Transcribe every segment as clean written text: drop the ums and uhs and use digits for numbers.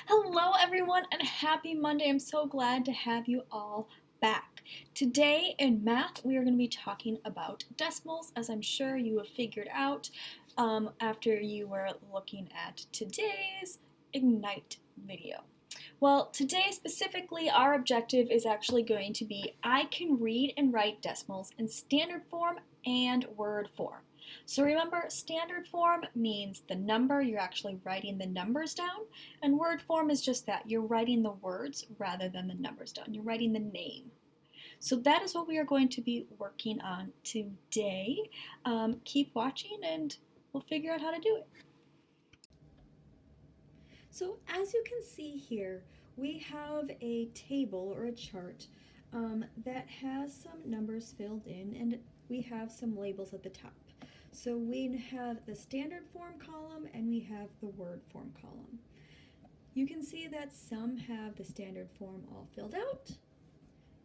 Hello, everyone, and happy Monday. I'm so glad to have you all back. Today in math, we are going to be talking about decimals, as I'm sure you have figured out after you were looking at today's Ignite video. Well, today specifically, our objective is actually going to be I can read and write decimals in standard form and word form. So remember, standard form means the number, you're actually writing the numbers down, and word form is just that, you're writing the words rather than the numbers down, you're writing the name. So that is what we are going to be working on today. Keep watching and we'll figure out how to do it. So as you can see here, we have a table or a chart that has some numbers filled in, and we have some labels at the top. So we have the standard form column and we have the word form column. You can see that some have the standard form all filled out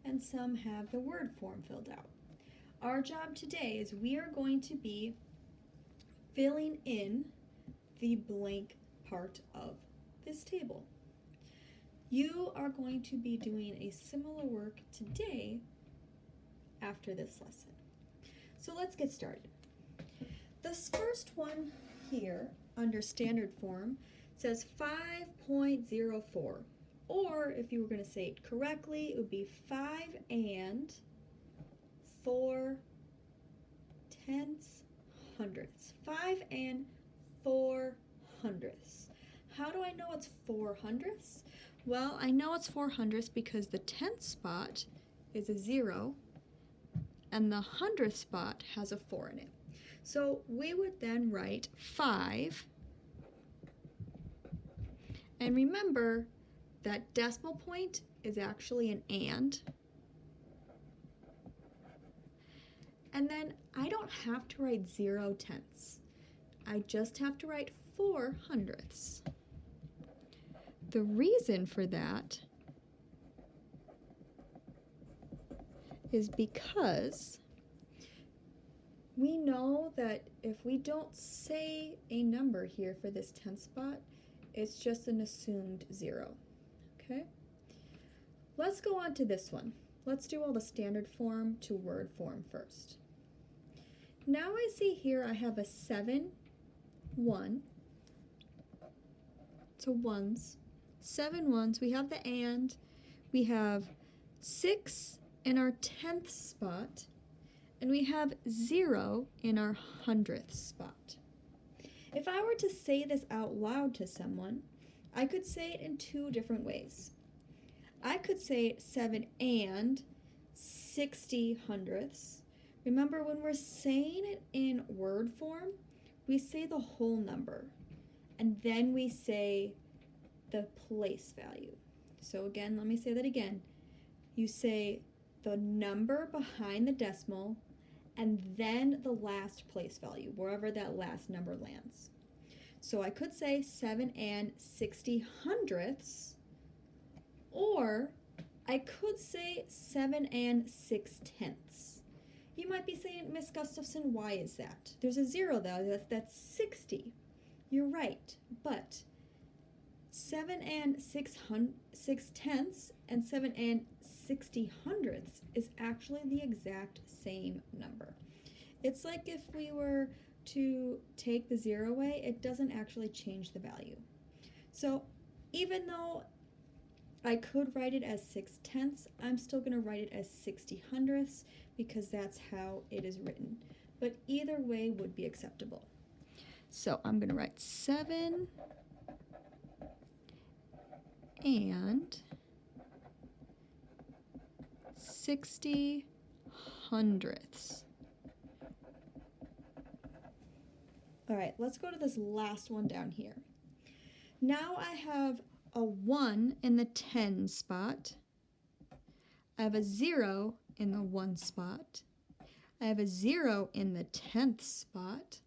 and some have the word form filled out. Our job today is we are going to be filling in the blank part of this table. You are going to be doing a similar work today after this lesson. So let's get started. This first one here under standard form says 5.04, or if you were going to say it correctly, it would be 5 and 4 tenths hundredths. 5 and 4 hundredths. How do I know it's 4 hundredths? Well, I know it's 4 hundredths because the tenth spot is a 0 and the hundredth spot has a 4 in it. So we would then write 5, and remember that decimal point is actually an and then I don't have to write 0 tenths. I just have to write 4 hundredths. The reason for that is because we know that if we don't say a number here for this tenth spot, it's just an assumed 0. Okay? Let's go on to this one. Let's do all the standard form to word form first. Now I see here I have a 7, 1. So ones. 7 ones. We have the and. We have 6 in our tenth spot. And we have 0 in our hundredth spot. If I were to say this out loud to someone, I could say it in two different ways. I could say 7 and 60 hundredths. Remember, when we're saying it in word form, we say the whole number, and then we say the place value. So again, let me say that again. You say the number behind the decimal, and then the last place value, wherever that last number lands. So I could say 7 and 60 hundredths, or I could say 7 and 6 tenths. You might be saying, Miss Gustafson, why is that? There's a 0 there, that's 60. You're right, but 7 and 6 tenths and 7 and 60 hundredths is actually the exact same number. It's like if we were to take the 0 away, it doesn't actually change the value. So even though I could write it as 6 tenths, I'm still going to write it as 60 hundredths because that's how it is written. But either way would be acceptable. So I'm going to write 7 and 60 hundredths. All right, let's go to this last one down here. Now I have a 1 in the 10 spot. I have a 0 in the 1 spot. I have a 0 in the 10th spot.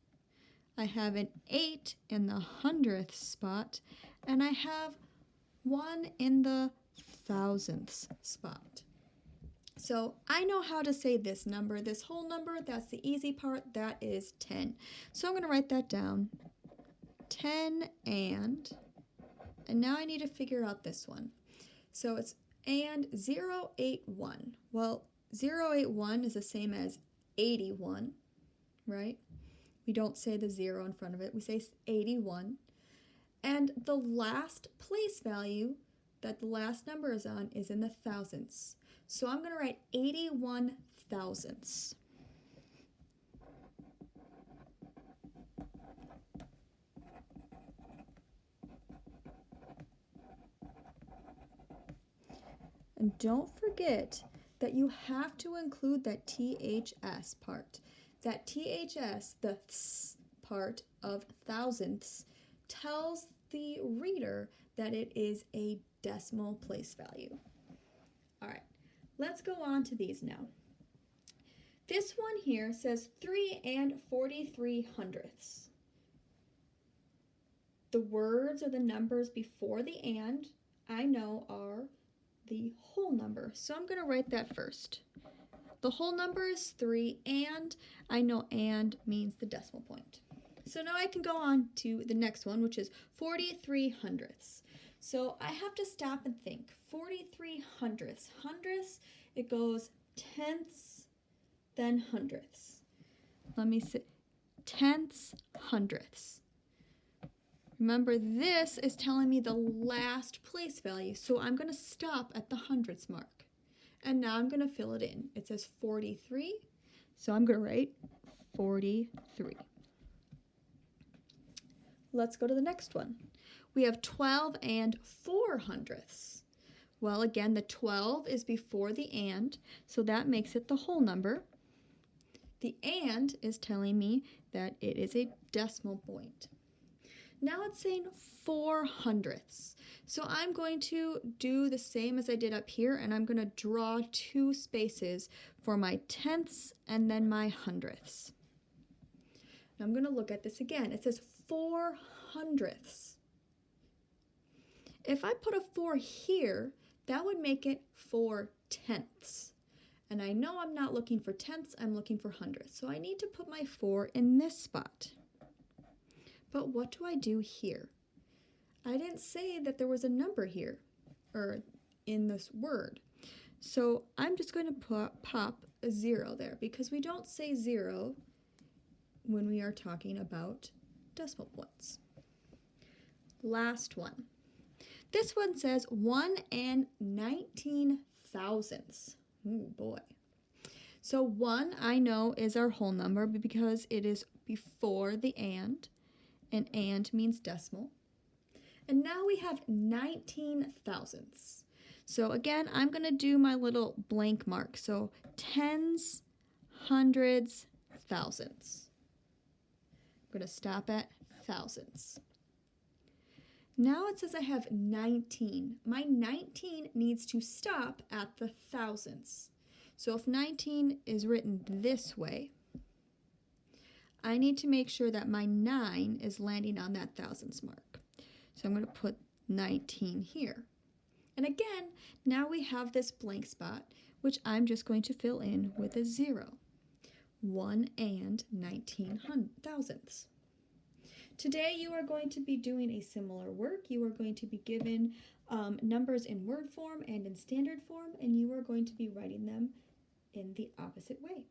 I have an 8 in the 100th spot. And I have 1 in the 1000th spot. So I know how to say this number, this whole number, that's the easy part, that is 10. So I'm going to write that down. 10 and And now I need to figure out this one. So it's and 081. Well, 081 is the same as 81, right? We don't say the 0 in front of it. We say 81. And the last place value that the last number is on is in the thousandths. So I'm going to write 81 thousandths. And don't forget that you have to include that THS part. That THS, the th part of thousandths, tells the reader that it is a decimal place value. All right, let's go on to these now. This one here says 3 and 43 hundredths. The words or the numbers before the and, I know, are the whole number. So I'm going to write that first. The whole number is 3, and I know and means the decimal point. So now I can go on to the next one, which is 43 hundredths. So I have to stop and think. 43 hundredths. Hundredths, it goes tenths, then hundredths. Let me see. Tenths, hundredths. Remember, this is telling me the last place value, so I'm going to stop at the hundredths mark. And now I'm going to fill it in. It says 43, so I'm going to write 43. Let's go to the next one. We have 12 and 4 hundredths. Well, again, the 12 is before the and, so that makes it the whole number. The and is telling me that it is a decimal point. Now it's saying 4 hundredths. So I'm going to do the same as I did up here, and I'm going to draw 2 spaces for my tenths and then my hundredths. Now I'm going to look at this again. It says 4 hundredths. If I put a 4 here, that would make it 4 tenths. And I know I'm not looking for tenths, I'm looking for hundredths. So I need to put my 4 in this spot. But what do I do here? I didn't say that there was a number here, or in this word. So I'm just going to pop a 0 there, because we don't say 0 when we are talking about decimal points. Last one. This one says 1 and 19 thousandths. Oh boy. So 1 I know is our whole number because it is before the and means decimal. And now we have 19 thousandths. So again, I'm going to do my little blank mark. So tens, hundreds, thousandths. I'm going to stop at thousandths. Now it says I have 19. My 19 needs to stop at the thousandths. So if 19 is written this way, I need to make sure that my 9 is landing on that thousandths mark. So I'm going to put 19 here. And again, now we have this blank spot, which I'm just going to fill in with a 0. 1 and 19 thousandths. Today you are going to be doing a similar work. You are going to be given numbers in word form and in standard form, and you are going to be writing them in the opposite way.